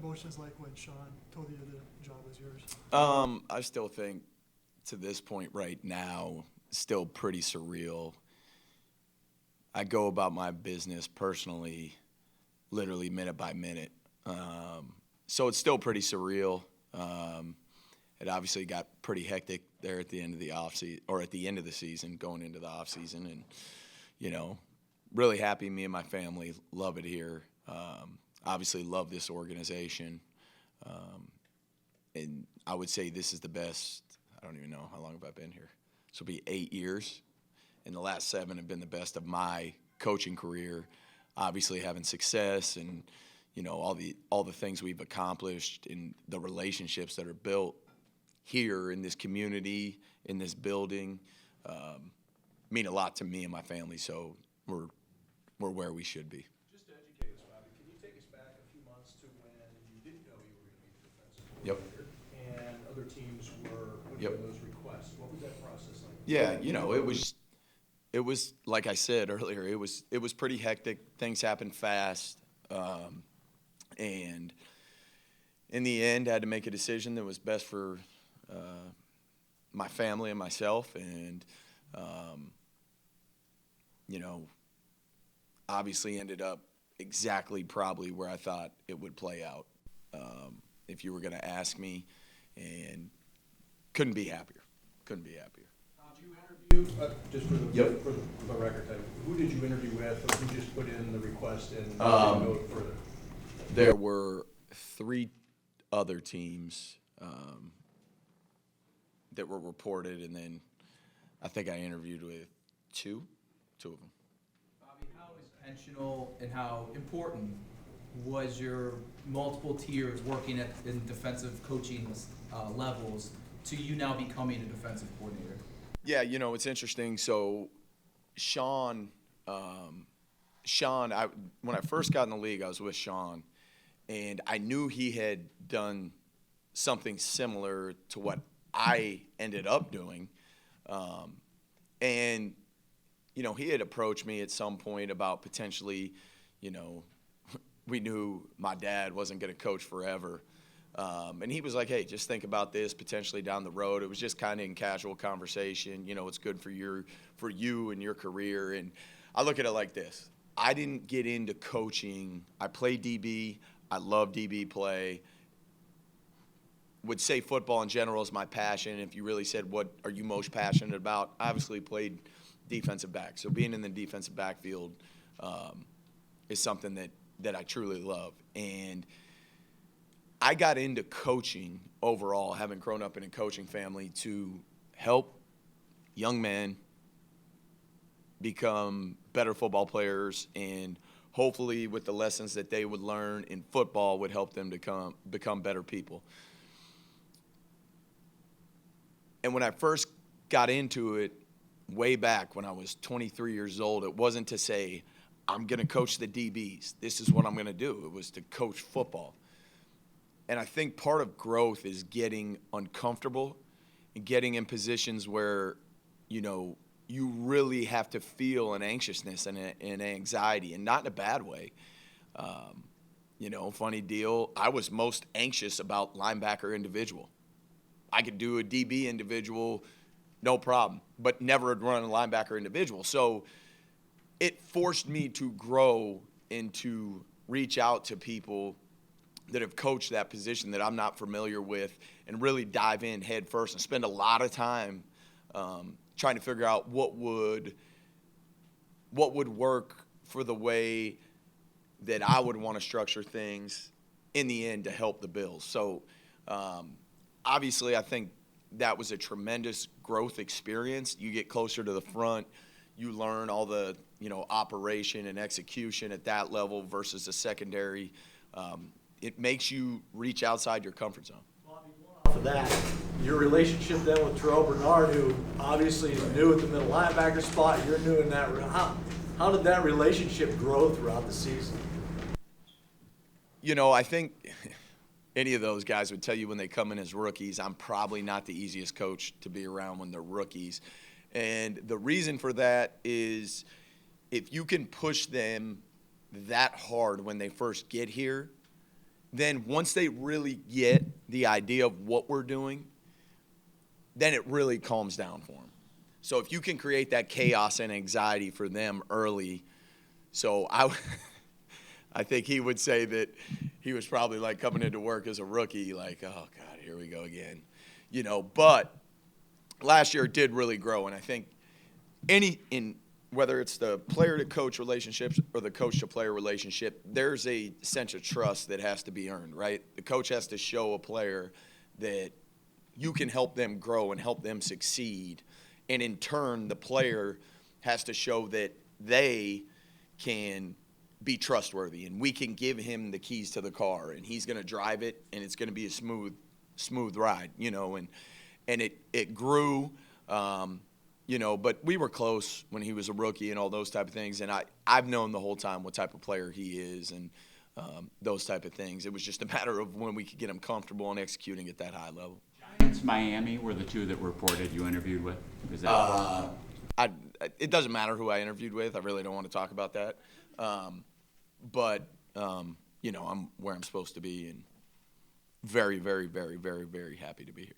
emotions like when Sean told you the job was yours? I still think to this point right now, still pretty surreal. I go about my business personally, literally minute by minute. So it's still pretty surreal. It obviously got pretty hectic there at the end of the at the end of the season, going into the off season, and really happy. Me and my family love it here. Obviously, love this organization, and I would say this is the best. I don't even know how long have I been here. This will be 8 years, and the last 7 have been the best of my coaching career. Obviously, having success and all the things we've accomplished and the relationships that are built here in this community, in this building, mean a lot to me and my family. So we're where we should be. Just to educate us, Bobby, can you take us back a few months to when you didn't know you were going to be the defensive Yep. coordinator, and other teams were putting Yep. in those requests? What was that process like? Yeah, it was like I said earlier. It was pretty hectic. Things happened fast, and in the end, I had to make a decision that was best for my family and myself. And obviously ended up exactly probably where I thought it would play out. If you were going to ask me, and couldn't be happier. Couldn't be happier. Did you interview, just for the, Yep. for the record, who did you interview with, or who just put in the request and didn't go further? There were 3 other teams that were reported, and then I think I interviewed with two of them. Bobby, how intentional and how important was your multiple tiers working in defensive coaching levels to you now becoming a defensive coordinator? Yeah, it's interesting. So Sean, when I first got in the league, I was with Sean, and I knew he had done something similar to what I ended up doing. And he had approached me at some point about potentially, we knew my dad wasn't going to coach forever. And he was like, hey, just think about this potentially down the road. It was just kind of in casual conversation. It's good for you and your career. And I look at it like this. I didn't get into coaching. I played DB. I love DB play. Would say football in general is my passion. If you really said, what are you most passionate about? I obviously played defensive back. So being in the defensive backfield is something that I truly love. And I got into coaching overall, having grown up in a coaching family, to help young men become better football players, and hopefully with the lessons that they would learn in football would help them to become better people. And when I first got into it, way back when I was 23 years old, it wasn't to say, I'm going to coach the DBs. This is what I'm going to do. It was to coach football. And I think part of growth is getting uncomfortable and getting in positions where, you really have to feel an anxiousness and an anxiety, and not in a bad way. Funny deal, I was most anxious about linebacker individual. I could do a DB individual, no problem, but never had run a linebacker individual. So it forced me to grow and to reach out to people that have coached that position that I'm not familiar with, and really dive in head first and spend a lot of time trying to figure out what would work for the way that I would want to structure things in the end to help the Bills. So obviously I think that was a tremendous growth experience. You get closer to the front, you learn all the operation and execution at that level versus the secondary. It makes you reach outside your comfort zone. Off of that, your relationship then with Terrell Bernard, who obviously is new at the middle linebacker spot, you're new in that. How did that relationship grow throughout the season? I think any of those guys would tell you when they come in as rookies, I'm probably not the easiest coach to be around when they're rookies. And the reason for that is if you can push them that hard when they first get here, then once they really get the idea of what we're doing, then it really calms down for them. So if you can create that chaos and anxiety for them early, so I think he would say that he was probably like coming into work as a rookie, like, oh God, here we go again, But last year it did really grow, and I think whether it's the player to coach relationships or the coach to player relationship, there's a sense of trust that has to be earned, right? The coach has to show a player that you can help them grow and help them succeed. And in turn, the player has to show that they can be trustworthy and we can give him the keys to the car and he's going to drive it and it's going to be a smooth ride, and it grew, but we were close when he was a rookie and all those type of things. And I've known the whole time what type of player he is and those type of things. It was just a matter of when we could get him comfortable and executing at that high level. Giants, Miami were the two that reported you interviewed with? Is that it doesn't matter who I interviewed with. I really don't want to talk about that. But I'm where I'm supposed to be and very, very, very, very, very happy to be here.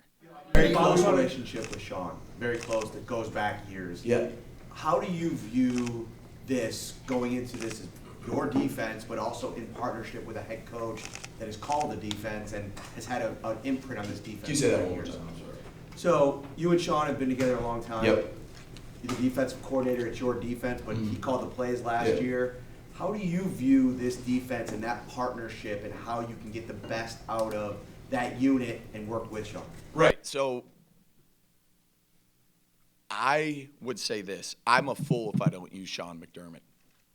Very close relationship with Sean. Very close. That goes back years. Yeah. How do you view this going into this as your defense, but also in partnership with a head coach that has called the defense and has had an imprint on this defense? Can you say that for one more years? time? I'm sorry. So you and Sean have been together a long time. Yep. You're the defensive coordinator. It's your defense, but he called the plays last Yeah. year. How do you view this defense and that partnership and how you can get the best out of that unit and work with Sean? Right. So I would say this. I'm a fool if I don't use Sean McDermott.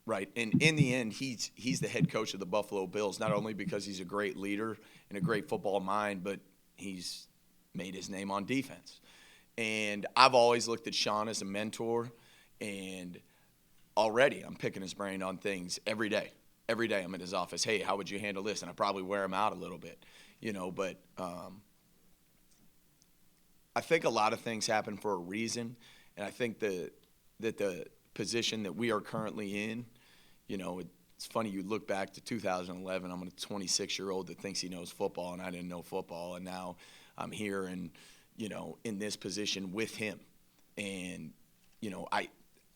Right. And in the end, he's the head coach of the Buffalo Bills, not only because he's a great leader and a great football mind, but he's made his name on defense. And I've always looked at Sean as a mentor, and already I'm picking his brain on things every day. Every day I'm in his office. Hey, how would you handle this? And I probably wear him out a little bit, but I think a lot of things happen for a reason. And I think that the position that we are currently in, it's funny, you look back to 2011, I'm a 26-year-old that thinks he knows football, and I didn't know football. And now I'm here and, in this position with him. And,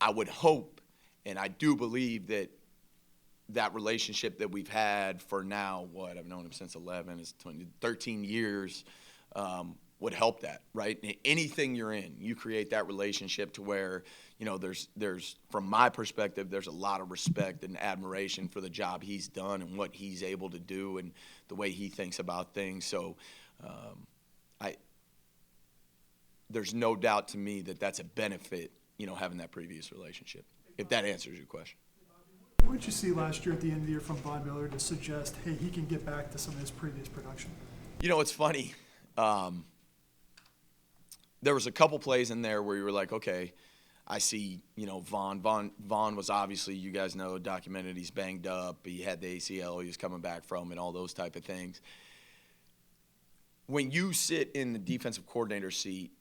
I would hope, and I do believe that relationship that we've had for now, I've known him since 11, it's 13 years, would help that, right? Anything you're in, you create that relationship to where, there's from my perspective, there's a lot of respect and admiration for the job he's done and what he's able to do and the way he thinks about things. So there's no doubt to me that that's a benefit, having that previous relationship, if that answers your question. What did you see last year at the end of the year from Von Miller to suggest, hey, he can get back to some of his previous production? It's funny. There was a couple plays in there where you were like, okay, I see, Vaughn. Vaughn was obviously, you guys know, documented. He's banged up. He had the ACL he was coming back from and all those type of things. When you sit in the defensive coordinator seat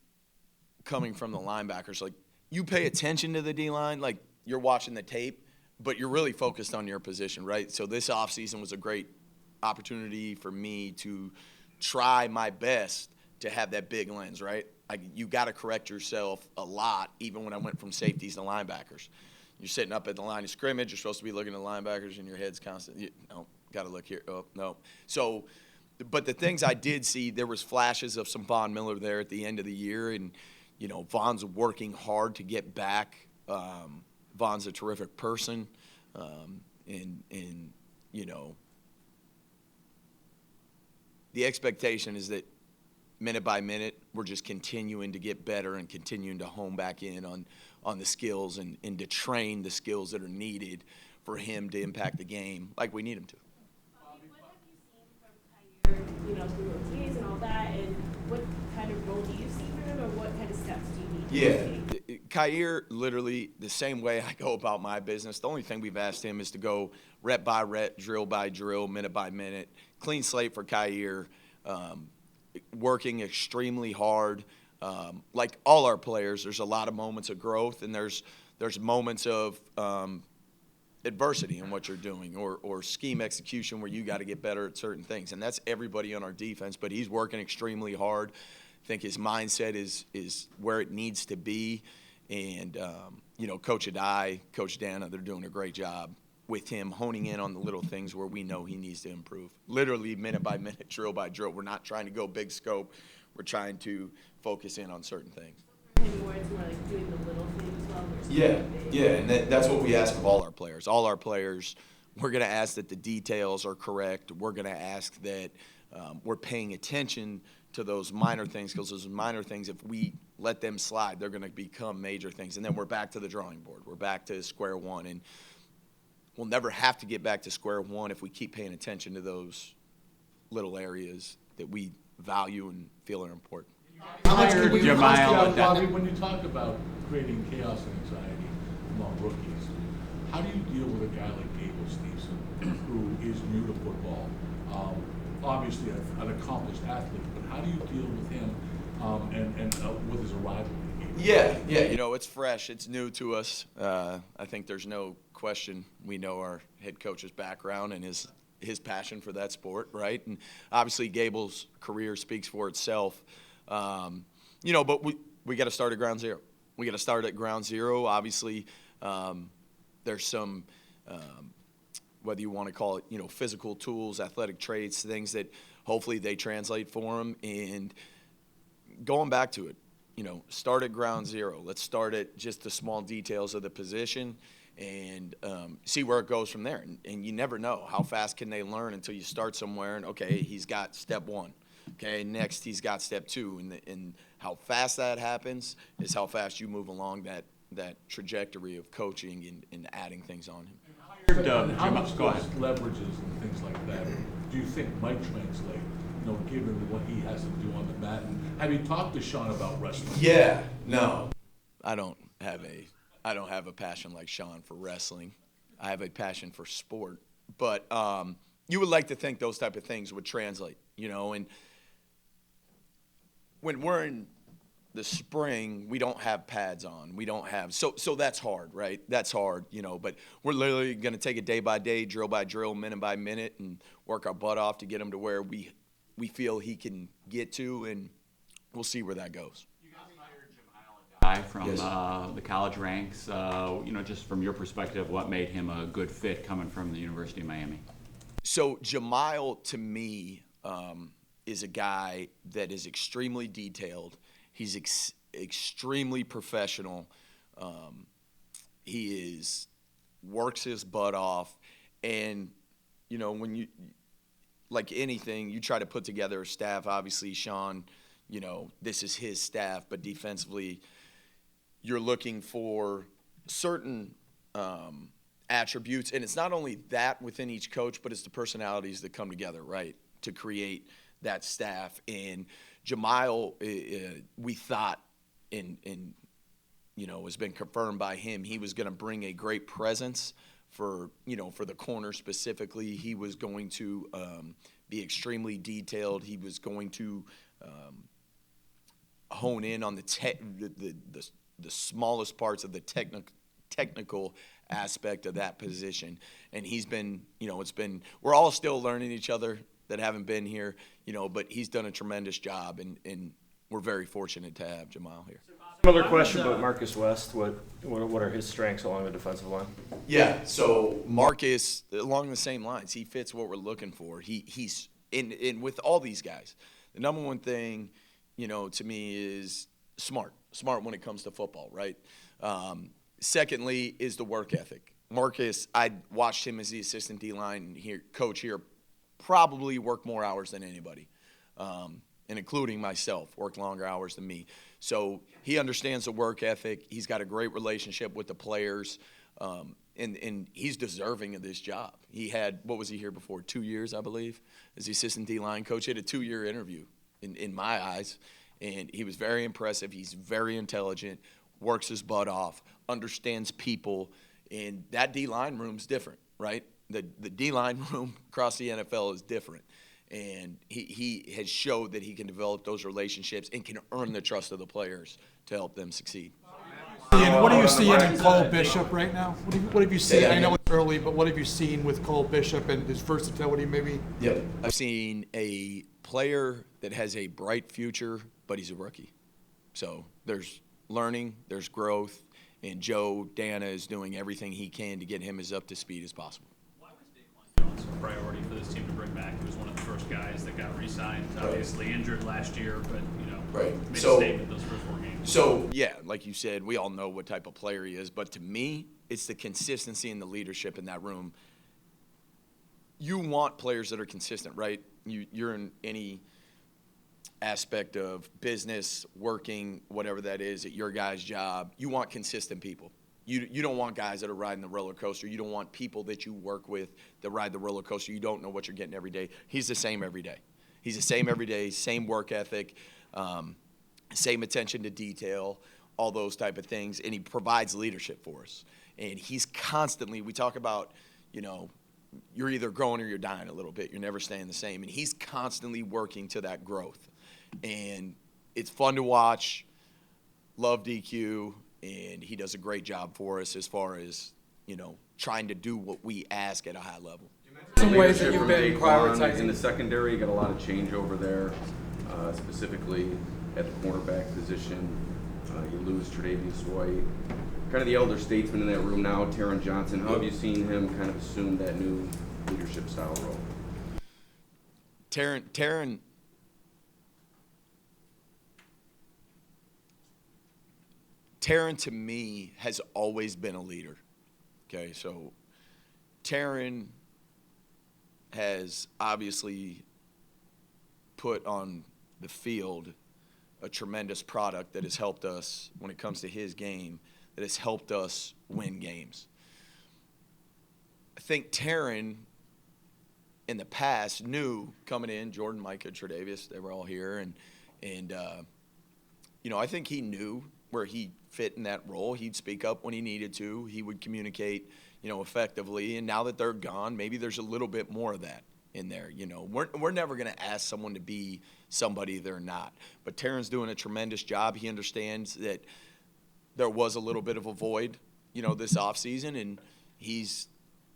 coming from the linebackers, like, you pay attention to the D-line, like you're watching the tape, but you're really focused on your position, right? So this offseason was a great opportunity for me to try my best to have that big lens, right? You got to correct yourself a lot, even when I went from safeties to linebackers. You're sitting up at the line of scrimmage. You're supposed to be looking at the linebackers, and your head's constantly, got to look here. Oh, no. So, but the things I did see, there was flashes of some Von Miller there at the end of the year, and, Von's working hard to get back. Von's a terrific person, and the expectation is that minute by minute, we're just continuing to get better and continuing to hone back in on the skills and to train the skills that are needed for him to impact the game like we need him to. Bobby, what have you seen from Kyer, through OTAs and all that, and what kind of role do you see for him, or what kind of steps do you need to take? Kyer, literally the same way I go about my business. The only thing we've asked him is to go rep by rep, drill by drill, minute by minute. Clean slate for Kyer, working extremely hard. Like all our players, there's a lot of moments of growth, and there's moments of adversity in what you're doing, or scheme execution where you got to get better at certain things. And that's everybody on our defense, but he's working extremely hard. I think his mindset is where it needs to be. And, Coach Adai, Coach Dana, they're doing a great job with him honing in on the little things where we know he needs to improve. Literally minute by minute, drill by drill. We're not trying to go big scope. We're trying to focus in on certain things. Anymore, it's more like doing the little things well versus big. And that's what we ask of all our players. All our players, we're going to ask that the details are correct. We're going to ask that we're paying attention to those minor things, because those minor things, if we let them slide, they're going to become major things. And then we're back to the drawing board. We're back to square one. And we'll never have to get back to square one if we keep paying attention to those little areas that we value and feel are important. How much can we Jemiah, When you talk about creating chaos and anxiety among rookies, how do you deal with a guy like Gable Steveson, who is new to football? Obviously an accomplished athlete, but how do you deal with him and with his arrival? Yeah, it's fresh. It's new to us. I think there's no question we know our head coach's background and his passion for that sport, right? And obviously Gable's career speaks for itself. But we got to start at ground zero. We got to start at ground zero. Obviously, there's some, whether you want to call it, physical tools, athletic traits, things that hopefully they translate for him. And going back to it, start at ground zero. Let's start at just the small details of the position and see where it goes from there. And you never know how fast can they learn until you start somewhere and, okay, he's got step one. Okay, next he's got step two. And how fast that happens is how fast you move along that trajectory of coaching and adding things on him. How much those leverages and things like that do you think might translate, given what he has to do on the mat? And have you talked to Sean about wrestling? Yeah, no. I don't have a passion like Sean for wrestling. I have a passion for sport. But you would like to think those type of things would translate, and when we're in the spring, we don't have pads on. We don't have so that's hard, right? That's hard, but we're literally going to take it day by day, drill by drill, minute by minute, and work our butt off to get him to where we feel he can get to, and we'll see where that goes. You guys hired Jemiah, a guy from Yes. the college ranks. Just from your perspective, what made him a good fit coming from the University of Miami? So Jemiah, to me, is a guy that is extremely detailed. He's extremely professional. He works his butt off. And, when you, like anything, you try to put together a staff. Obviously, Sean, this is his staff. But defensively, you're looking for certain attributes. And it's not only that within each coach, but it's the personalities that come together, right, to create that staff. And Jemiah, we thought, and has been confirmed by him, he was going to bring a great presence for the corner specifically. He was going to be extremely detailed. He was going to hone in on the smallest parts of the technical aspect of that position. And he's been, we're all still learning each other that haven't been here, but he's done a tremendous job, and we're very fortunate to have Jemiah here. Similar question about Marcus West. What are his strengths along the defensive line? Yeah, so Marcus, along the same lines, he fits what we're looking for. He's in with all these guys. The number one thing, to me is smart when it comes to football, right? Secondly is the work ethic. Marcus, I watched him as the assistant D-line coach here probably work more hours than anybody, and including myself, work longer hours than me. So he understands the work ethic. He's got a great relationship with the players, and he's deserving of this job. He had, what was he here before, 2 years, I believe, as the assistant D-line coach. He had a 2-year interview in my eyes, and he was very impressive. He's very intelligent, works his butt off, understands people, and that D-line room's different, right? The D-line room across the NFL is different. And he has showed that he can develop those relationships and can earn the trust of the players to help them succeed. What are you seeing in Cole Bishop right now? What have you seen? I know it's early, but what have you seen with Cole Bishop and his versatility maybe? Yep. I've seen a player that has a bright future, but he's a rookie. So there's learning, there's growth, and Joe Dana is doing everything he can to get him as up to speed as possible. Why was Daquan Jones a priority for this team to bring back? He was one of the first guys that got re-signed, obviously injured last year, but, made a statement those first 4 games. So, yeah, like you said, we all know what type of player he is, but to me, it's the consistency and the leadership in that room. You want players that are consistent, right? You're in any aspect of business, working, whatever that is, at your guy's job. You want consistent people. You don't want guys that are riding the roller coaster. You don't want people that you work with that ride the roller coaster. You don't know what you're getting every day. He's the same every day. He's the same every day, same work ethic, same attention to detail, all those type of things, and he provides leadership for us. And he's constantly, we talk about, you're either growing or you're dying a little bit. You're never staying the same. And he's constantly working to that growth. And it's fun to watch. Love DQ, and he does a great job for us as far as, trying to do what we ask at a high level. Some ways that you've been prioritizing in the secondary, you got a lot of change over there, specifically at the cornerback position. You lose Tre'Davious White, kind of the elder statesman in that room now, Taron Johnson. How have you seen him kind of assume that new leadership style role? Taron to me has always been a leader. Okay, so Taron has obviously put on the field a tremendous product that has helped us when it comes to his game, that has helped us win games. I think Taron in the past knew coming in, Jordan, Micah, Tre'Davious, they were all here, and I think he knew where he fit in that role. He'd speak up when he needed to. He would communicate, effectively. And now that they're gone, maybe there's a little bit more of that in there. We're never going to ask someone to be somebody they're not. But Taron's doing a tremendous job. He understands that there was a little bit of a void, this offseason, and he's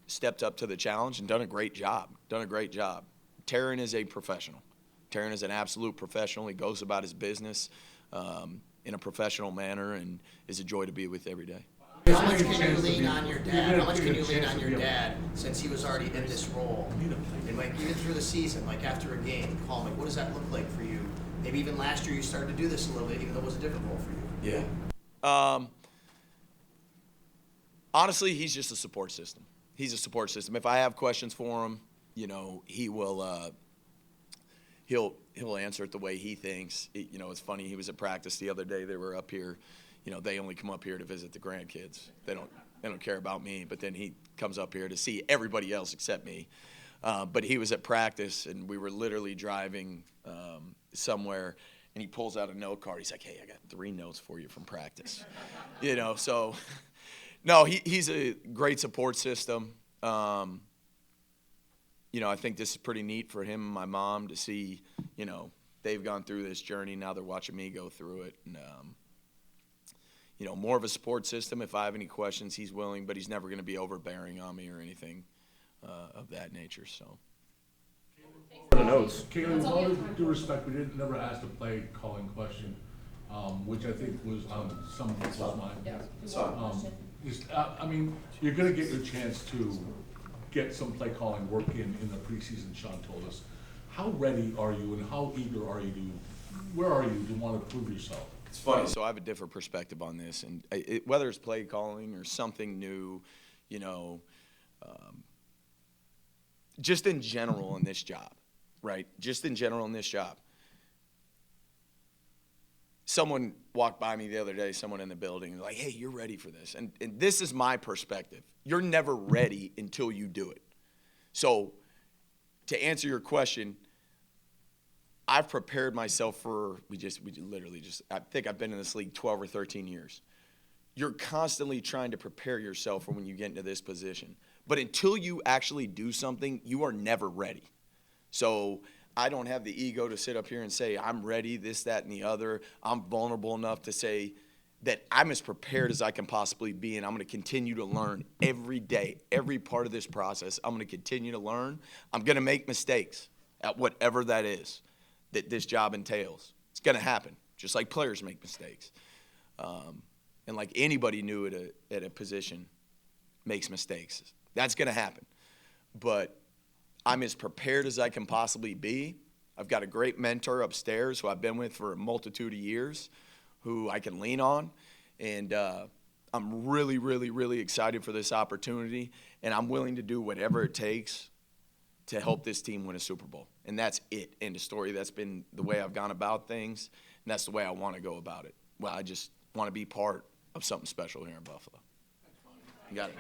stepped up to the challenge and done a great job. Taron is a professional. Taron is an absolute professional. He goes about his business in a professional manner and is a joy to be with every day. How much can you lean on your dad? How much can you lean on your dad since he was already in this role? And even through the season, after a game, call him, what does that look like for you? Maybe even last year you started to do this a little bit, even though it was a different role for you. Yeah. Honestly, he's just a support system. He's a support system. If I have questions for him, he will he'll answer it the way he thinks. It's funny. He was at practice the other day. They were up here. They only come up here to visit the grandkids. They don't care about me. But then he comes up here to see everybody else except me. But he was at practice, and we were literally driving somewhere, and he pulls out a note card. He's like, "Hey, I got 3 notes for you from practice." So no, he's a great support system. I think this is pretty neat for him and my mom to see, they've gone through this journey. Now they're watching me go through it. And, more of a support system. If I have any questions, he's willing, but he's never going to be overbearing on me or anything of that nature. So. For the notes. Kaylee, with all due respect, we never asked a play calling question, which I think was on some people's mind. You're going to get your chance to get some play calling work in the preseason. Sean told us. How ready are you, and how eager are you where are you to want to prove yourself? It's funny. So I have a different perspective on this, and whether it's play calling or something new, just in general in this job, right? Just in general in this job. Someone walked by me the other day, someone in the building, like, "Hey, you're ready for this." And this is my perspective. You're never ready until you do it. So to answer your question, I've prepared myself for, we literally I think I've been in this league 12 or 13 years. You're constantly trying to prepare yourself for when you get into this position. But until you actually do something, you are never ready. So I don't have the ego to sit up here and say, I'm ready, this, that, and the other. I'm vulnerable enough to say, that I'm as prepared as I can possibly be, and I'm going to continue to learn every day, every part of this process. I'm going to continue to learn. I'm going to make mistakes at whatever that is that this job entails. It's going to happen, just like players make mistakes. And like anybody new at a position makes mistakes. That's going to happen. But I'm as prepared as I can possibly be. I've got a great mentor upstairs who I've been with for a multitude of years, who I can lean on. And I'm really, really, really excited for this opportunity. And I'm willing to do whatever it takes to help this team win a Super Bowl. And that's it, end of story. That's been the way I've gone about things, and that's the way I want to go about it. Well, I just want to be part of something special here in Buffalo. You got it.